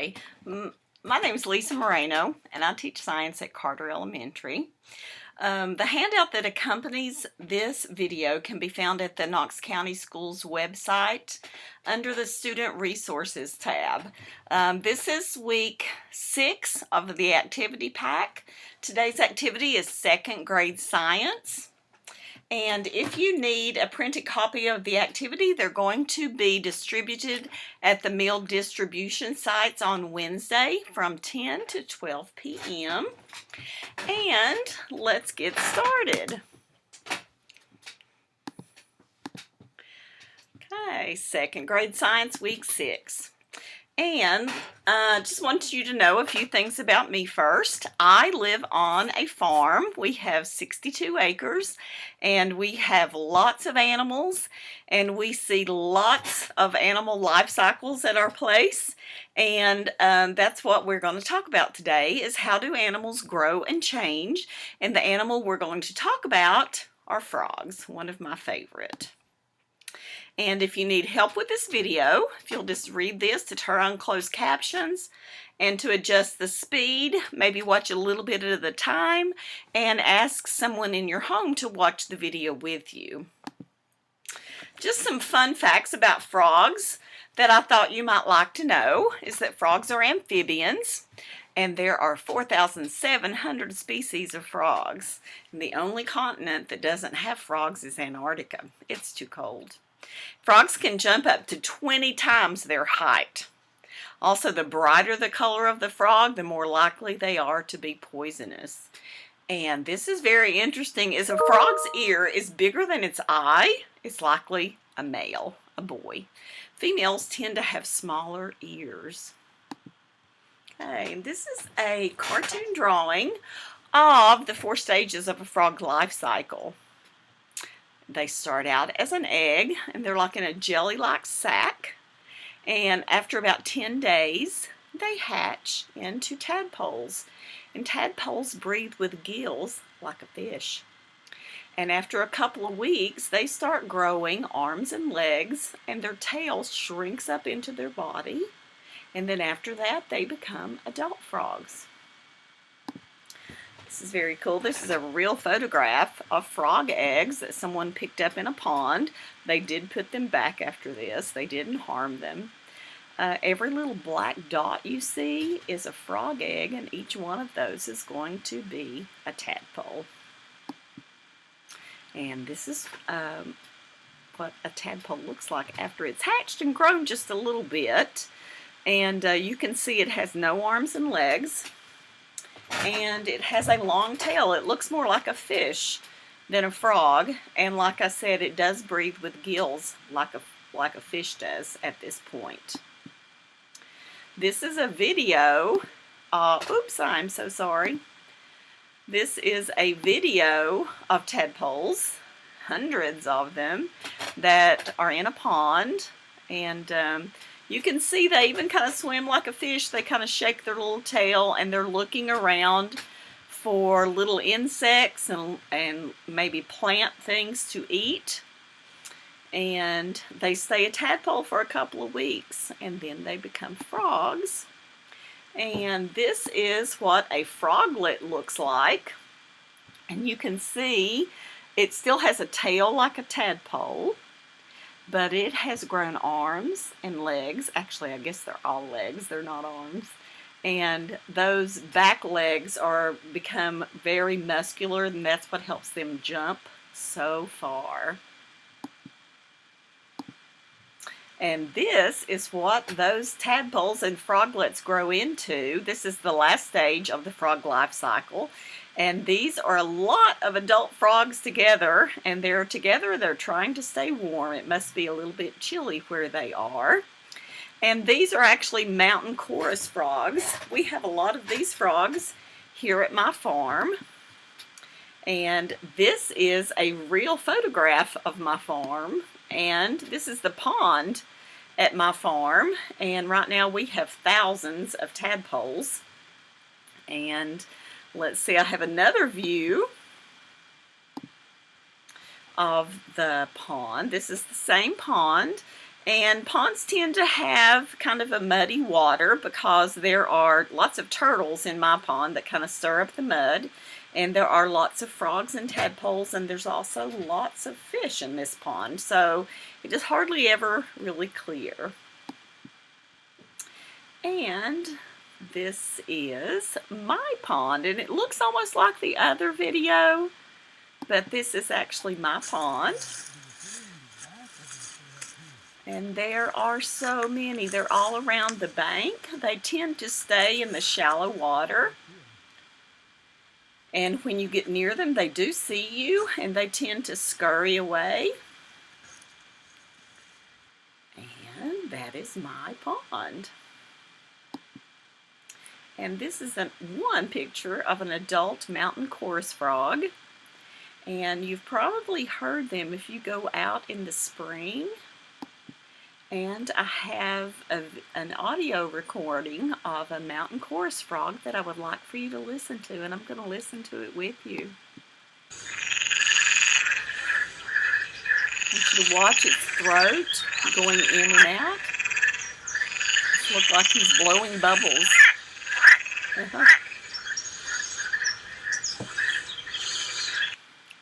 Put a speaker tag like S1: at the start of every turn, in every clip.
S1: Hi, my name is Lisa Moreno, and I teach science at Carter Elementary. The handout that accompanies this video can be found at the Knox County Schools website under the Student Resources tab. This is week 6 of the activity pack. Today's activity is 2nd grade science. And if you need a printed copy of the activity, they're going to be distributed at the meal distribution sites on Wednesday from 10 to 12 p.m. And let's get started. Okay, 2nd grade science, week 6. And just want you to know a few things about me first. I live on a farm. We have 62 acres and we have lots of animals, and we see lots of animal life cycles at our place. And that's what we're going to talk about today, is how do animals grow and change. And the animal we're going to talk about are frogs, one of my favorite. And if you need help with this video, if you'll just read this to turn on closed captions and to adjust the speed, maybe watch a little bit at a time, and ask someone in your home to watch the video with you. Just some fun facts about frogs that I thought you might like to know is that frogs are amphibians, and there are 4,700 species of frogs. And the only continent that doesn't have frogs is Antarctica. It's too cold. Frogs can jump up to 20 times their height. Also, the brighter the color of the frog, the more likely they are to be poisonous. And this is very interesting, is a frog's ear is bigger than its eye. It's likely a male, a boy. Females tend to have smaller ears. Okay, and this is a cartoon drawing of the 4 stages of a frog life cycle. They start out as an egg, and they're like in a jelly-like sac. And after about 10 days, they hatch into tadpoles. And tadpoles breathe with gills like a fish. And after a couple of weeks, they start growing arms and legs, and their tail shrinks up into their body. And then after that, they become adult frogs. This is very cool. This is a real photograph of frog eggs that someone picked up in a pond. They did put them back after this. They didn't harm them. Every little black dot you see is a frog egg, and each one of those is going to be a tadpole. And this is what a tadpole looks like after it's hatched and grown just a little bit. And you can see it has no arms and legs. And it has a long tail. It looks more like a fish than a frog. And like I said, it does breathe with gills like a fish does at this point. This is a video. Oops, I'm so sorry. This is a video of tadpoles, hundreds of them, that are in a pond. And you can see they even kind of swim like a fish. They kind of shake their little tail, and they're looking around for little insects and maybe plant things to eat. And they stay a tadpole for a couple of weeks, and then they become frogs. And this is what a froglet looks like. And you can see it still has a tail like a tadpole, but it has grown arms and legs. Actually, I guess they're all legs. They're not arms. And those back legs are become very muscular, and that's what helps them jump so far. And this is what those tadpoles and froglets grow into. This is the last stage of the frog life cycle. And these are a lot of adult frogs together, and they're trying to stay warm. It must be a little bit chilly where they are. And these are actually mountain chorus frogs. We have a lot of these frogs here at my farm. And this is a real photograph of my farm. And this is the pond at my farm. And right now we have thousands of tadpoles. And let's see, I have another view of the pond. This is the same pond, And ponds tend to have kind of a muddy water because there are lots of turtles in my pond that kind of stir up the mud. And there are lots of frogs and tadpoles, and there's also lots of fish in this pond. So it is hardly ever really clear. And this is my pond, and it looks almost like the other video, but this is actually my pond. And there are so many. They're all around the bank. They tend to stay in the shallow water. And when you get near them, they do see you, and they tend to scurry away. And that is my pond. And this is one picture of an adult mountain chorus frog. And you've probably heard them if you go out in the spring. And I have an audio recording of a mountain chorus frog that I would like for you to listen to, and I'm going to listen to it with you. I want you to watch its throat going in and out. It looks like he's blowing bubbles.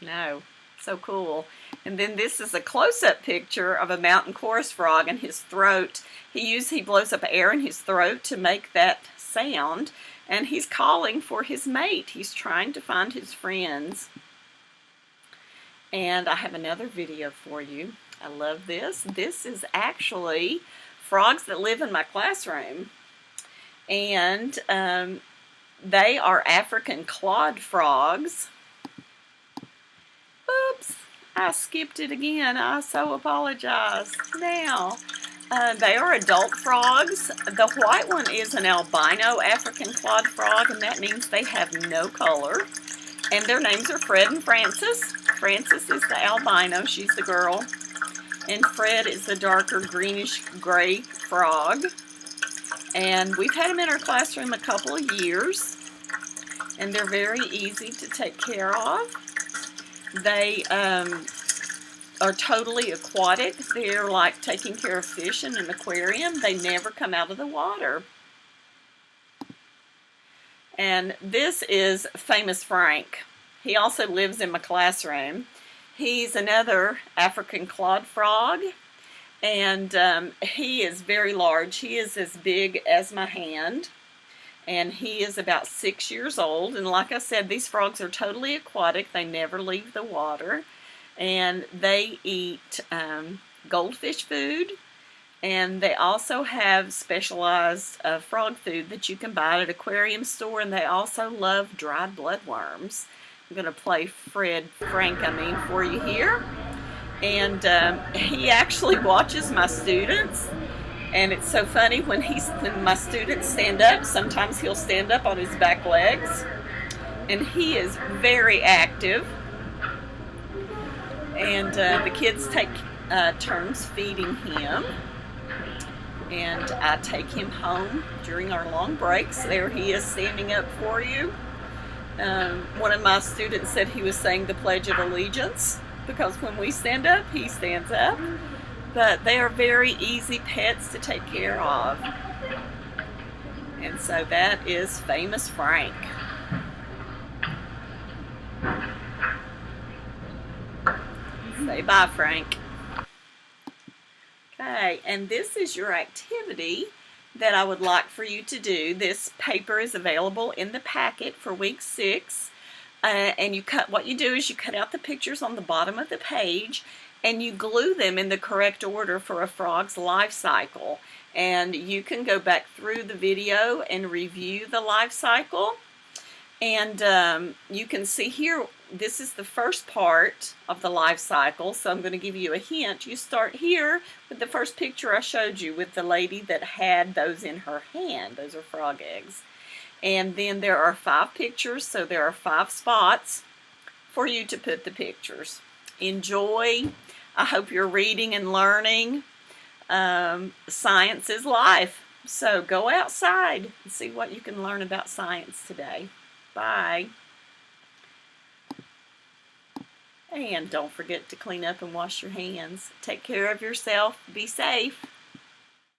S1: No, so cool. And then this is a close-up picture of a mountain chorus frog and his throat. He blows up air in his throat to make that sound, and he's calling for his mate. He's trying to find his friends. And I have another video for you. I love this. This is actually frogs that live in my classroom. And they are African clawed frogs. Oops, I skipped it again. I so apologize. Now, they are adult frogs. The white one is an albino African clawed frog, and that means they have no color. And their names are Fred and Francis. Francis is the albino, she's the girl. And Fred is the darker greenish gray frog. And we've had them in our classroom a couple of years. And they're very easy to take care of. They are totally aquatic. They're like taking care of fish in an aquarium. They never come out of the water. And this is Famous Frank. He also lives in my classroom. He's another African clawed frog, and he is very large. He is as big as my hand, and he is about 6 years old. And like I said, these frogs are totally aquatic. They never leave the water, and they eat goldfish food, and they also have specialized frog food that you can buy at an aquarium store, and they also love dried bloodworms. I'm going to play Frank for you here. And he actually watches my students. And it's so funny when my students stand up, sometimes he'll stand up on his back legs. And he is very active. And the kids take turns feeding him. And I take him home during our long breaks. There he is standing up for you. One of my students said he was saying the Pledge of Allegiance, because when we stand up, he stands up. But they are very easy pets to take care of. And so that is Famous Frank. Say bye, Frank. Okay, and this is your activity that I would like for you to do. This paper is available in the packet for week 6. And what you do is you cut out the pictures on the bottom of the page, and you glue them in the correct order for a frog's life cycle. And you can go back through the video and review the life cycle. And you can see here, this is the first part of the life cycle, so I'm going to give you a hint. You start here with the first picture I showed you with the lady that had those in her hand. Those are frog eggs. And then there are 5 pictures, so there are 5 spots for you to put the pictures. Enjoy. I hope you're reading and learning. Science is life. So go outside and see what you can learn about science today. Bye. And don't forget to clean up and wash your hands. Take care of yourself. Be safe.